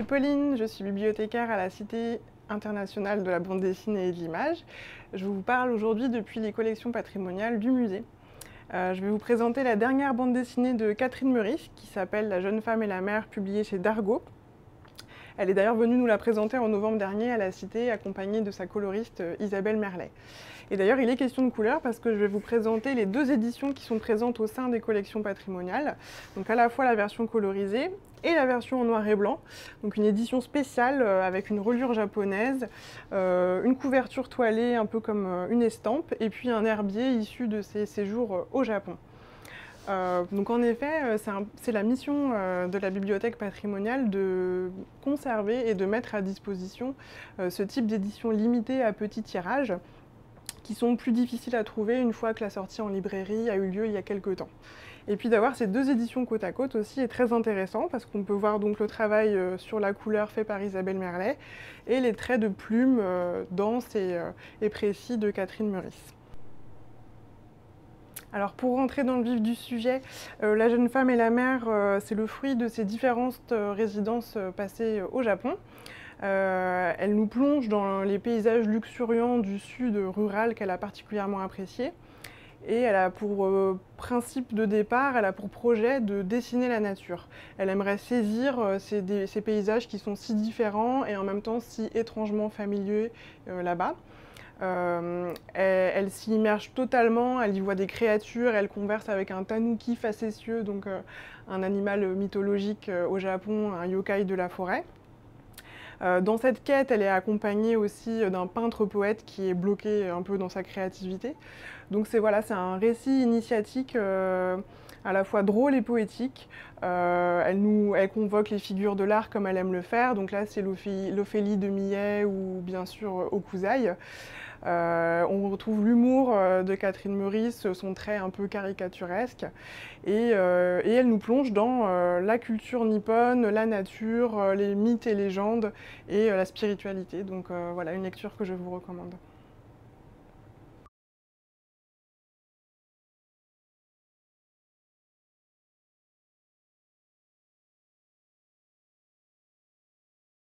c'est Pauline, je suis bibliothécaire à la Cité internationale de la bande dessinée et de l'image. Je vous parle aujourd'hui depuis les collections patrimoniales du musée. Je vais vous présenter la dernière bande dessinée de Catherine Meurice qui s'appelle La jeune femme et la mère, publiée chez Dargaud. Elle est d'ailleurs venue nous la présenter en novembre dernier à la Cité, accompagnée de sa coloriste Isabelle Merlet. Et d'ailleurs, il est question de couleur parce que je vais vous présenter les deux éditions qui sont présentes au sein des collections patrimoniales. Donc à la fois la version colorisée et la version en noir et blanc. Donc une édition spéciale avec une reliure japonaise, une couverture toilée un peu comme une estampe, et puis un herbier issu de ses séjours au Japon. Donc en effet, c'est la mission de la bibliothèque patrimoniale de conserver et de mettre à disposition ce type d'éditions limitées à petit tirage, qui sont plus difficiles à trouver une fois que la sortie en librairie a eu lieu il y a quelques temps. Et puis d'avoir ces deux éditions côte à côte aussi est très intéressant parce qu'on peut voir donc le travail sur la couleur fait par Isabelle Merlet et les traits de plume denses et précis de Catherine Meurice. Alors pour rentrer dans le vif du sujet, La jeune femme et la mère, c'est le fruit de ses différentes résidences passées au Japon. Elle nous plonge dans les paysages luxuriants du sud rural qu'elle a particulièrement apprécié. Et elle a pour principe de départ, elle a pour projet de dessiner la nature. Elle aimerait saisir ces paysages qui sont si différents et en même temps si étrangement familiers là-bas. Elle s'y immerge totalement, elle y voit des créatures, elle converse avec un tanuki facétieux, donc un animal mythologique au Japon, un yokai de la forêt. Dans cette quête, elle est accompagnée aussi d'un peintre-poète qui est bloqué un peu dans sa créativité. Donc c'est un récit initiatique à la fois drôle et poétique. Elle convoque les figures de l'art comme elle aime le faire. Donc là, c'est l'Ophélie de Millet ou bien sûr Hokusai. On retrouve l'humour de Catherine Meurice, son trait un peu caricaturesque, et elle nous plonge dans la culture nippone, la nature, les mythes et légendes et la spiritualité. Donc voilà, une lecture que je vous recommande.